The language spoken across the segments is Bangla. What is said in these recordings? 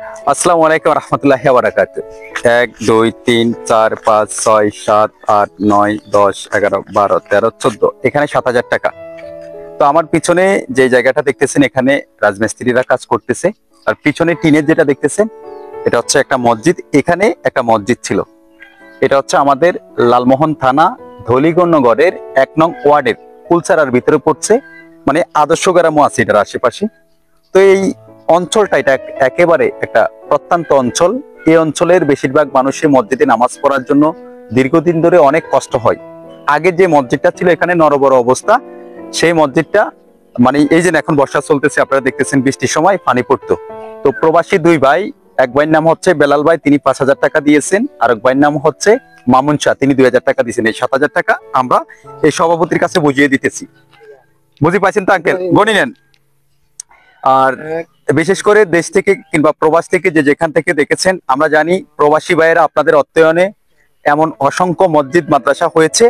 আসসালামু আলাইকুম রহমতুল্লাহি ওয়া বারাকাতুহু। 1 2 3 4 5 6 7 8 9 10 11 12 13 14, এখানে 7,000 টাকা। তো আমার পিছনে যে জায়গাটা দেখতেছেন এখানে রাজমিস্ত্রিরা কাজ করতেছে, আর পিছনে টিনের যেটা দেখতেছেন এটা হচ্ছে একটা মসজিদ। এখানে একটা মসজিদ ছিল। এটা হচ্ছে আমাদের লালমোহন থানা ধলিগণনগরের 1 নং ওয়ার্ডের কুলচারার ভিতরে পড়ছে, মানে আদর্শ গ্রামও আছে এটার আশেপাশে। তো এই অঞ্চলটা এটা একেবারে একটা প্রত্যন্ত অঞ্চল। এই অঞ্চলের বেশিরভাগ মানুষের মসজিদে নামাজ পড়ার জন্য দীর্ঘদিন ধরে অনেক কষ্ট হয়। আগে যে মসজিদটা ছিল এখানে নরবর অবস্থা, সেই মসজিদটা মানে এই যে এখন বর্ষা চলতেছে, আপনারা দেখতেছেন বৃষ্টির সময় পানি পড়তো। তো প্রবাসী দুই ভাই, এক ভাইয়ের নাম হচ্ছে বেলাল ভাই, তিনি 5,000 টাকা দিয়েছেন, আর এক ভাইয়ের নাম হচ্ছে মামুন শাহ, তিনি 2,000 টাকা দিয়েছেন। এই 7,000 টাকা আমরা এই সভাপতির কাছে বুঝিয়ে দিতেছি। বুঝি পাইছেন তো আঙ্কেল? গণি নেন। আর বিশেষ করে দেশ থেকে কিংবা প্রবাস থেকে যে যেখান থেকে দেখেছেন, আমরা জানি প্রবাসী ভাইয়েরা আপনাদের অর্থায়নে এমন অসংখ্য মসজিদ মাদ্রাসা হয়েছে।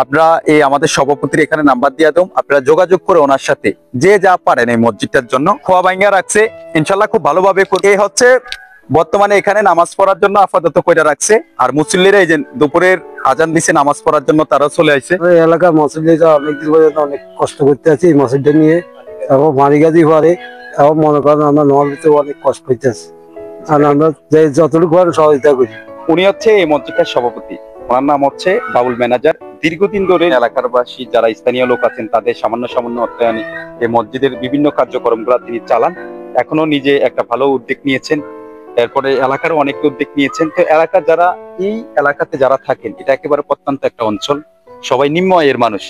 আপনারা এই আমাদের সভাপতির এখানে নাম্বার দিয়ে দেন, আপনারা যোগাযোগ করে ওনার সাথে যে যা পারেন এই মসজিদটার জন্য খোয়া ভাঙ্গা রাখছে, ইনশাল্লাহ খুব ভালোভাবে এই হচ্ছে বর্তমানে এখানে নামাজ পড়ার জন্য আপাতত কইরা রাখছে। আর মুসল্লিরা এই যে দুপুরের আজান দিছে নামাজ পড়ার জন্য তারা চলে আসছে। এলাকার মসজিদে অনেকদিন পর্যন্ত অনেক কষ্ট করতে আছি এই মসজিদটা নিয়ে, এবং মানিগাজি পরে এবং মনে করেন আমরা নলবিতে অনেক কষ্ট করতেছি, আর আমরা যতটুকু পারেন সহযোগিতা করি। উনি হচ্ছে এই মসজিদটার সভাপতি, ওনার নাম হচ্ছে বাউল ম্যানেজার। দীর্ঘদিন ধরে এলাকারবাসী যারা স্থানীয় লোক আছেন তাদের সামান্য সামান্য অর্থায়নে এই মসজিদের বিভিন্ন কার্যক্রমগুলো তিনি চালান। এখনো নিজে একটা ভালো উদ্যোগ নিয়েছেন, এরপরে এলাকারও অনেক উদ্যোগ নিয়েছেন। তো এলাকার যারা এই এলাকাতে যারা থাকেন, এটা একেবারে প্রত্যন্ত একটা অঞ্চল, সবাই নিম্ন আয়ের মানুষ,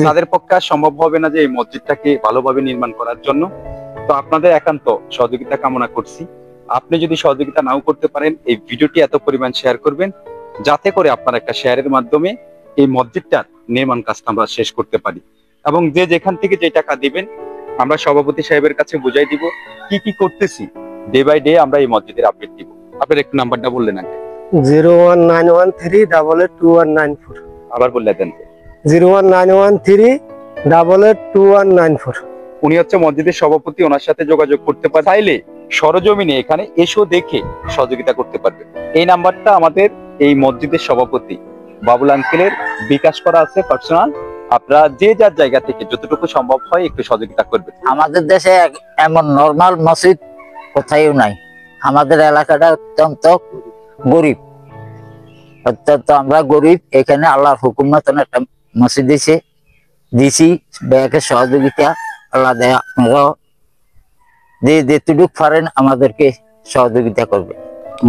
তাদের পক্ষে আর সম্ভব হবে না যে এই মসজিদটাকে ভালোভাবে নির্মাণ করার জন্য। তো আপনাদের একান্ত সহযোগিতা কামনা করছি। আপনি যদি সহযোগিতা নাও করতে পারেন, এই ভিডিওটি এত পরিমাণ শেয়ার করবেন যাতে করে আপনার একটা শেয়ারের মাধ্যমে এই মসজিদটার নির্মাণ কাজটা আমরা শেষ করতে পারি। এবং যে যেখান থেকে যে টাকা দিবেন আমরা সভাপতি সাহেবের কাছে বুঝাই দিব কি কি করতেছি, ডে বাই ডে আমরা এই মসজিদের আপডেট দিব। আপনার একটু নাম্বারটা বললেন আগে। 01913882194। আবার বললে দেন। 01913882194। উনি হচ্ছে মসজিদের সভাপতি, ওনার সাথে যোগাযোগ করতে পারে, চাইলে সরজমিনে এখানে এসো দেখে সহযোগিতা করতে পারবে। এই নাম্বারটা আমাদের এই মসজিদের সভাপতি বাবুল আঙ্কেলের বিকাশ করা আছে পার্সোনাল। আপনারা যে যার জায়গা থেকে যতটুকু সম্ভব হয় একটু সহযোগিতা করবে। আমাদের দেশে এমন নরমাল মসজিদ কোথাও নাই। আমাদের এলাকাটা অত্যন্ত গরিব, অত্যন্ত আমরা গরিব। এখানে আল্লাহর হুকুম মতন একটা মসজিদ দিছি, ব্যাংকের সহযোগিতা আল্লাহ দেয়া। আপনারাও যেটুকু পারেন আমাদেরকে সহযোগিতা করবে।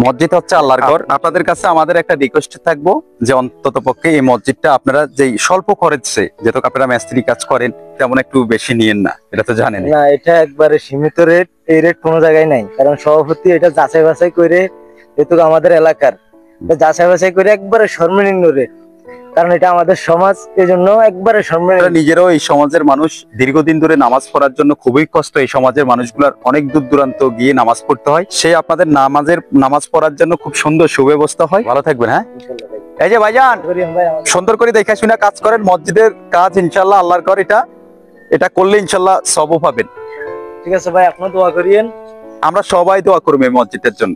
মসজিদ হচ্ছে আল্লাহর ঘর। আপনাদের কাছে আমাদের একটা রিকোয়েস্ট থাকবো যে অন্তত পক্ষে এই মসজিদটা আপনারা যেই স্বল্প খরচে, যেহেতু আপনারা মিস্ত্রি কাজ করেন, তেমন একটু বেশি নিয়েন না, এটা তো জানেন না, এটা একবারে সীমিত রেট, এই রেট কোনো জায়গায় নাই। কারণ সভাপতি এটা যাচাই বাছাই করে, যেহেতু আমাদের এলাকার যাচাই বাছাই করে একবারে সর্বনিম্ন রেট, কারণ এটা আমাদের সমাজ, এই জন্য একবারে সর্বনিম্ন। নিজেরাও এই সমাজের মানুষ, দীর্ঘদিন ধরে নামাজ পড়ার জন্য খুবই কষ্ট। এই সমাজের মানুষগুলার অনেক দূর দূরান্ত গিয়ে নামাজ পড়তে হয়, সেই আপনাদের নামাজ পড়ার জন্য খুব সুন্দর সুব্যবস্থা হয়। ভালো থাকবেন। হ্যাঁ, এই যে ভাইজান সুন্দর করে দেখে শুনে কাজ করেন। মসজিদের কাজ ইনশাল্লাহ আল্লাহর ঘর, এটা করলে ইনশাল্লাহ সবও পাবেন। ঠিক আছে ভাই, আপনার দোয়া করিয়েন, আমরা সবাই দোয়া করবো এই মসজিদের জন্য।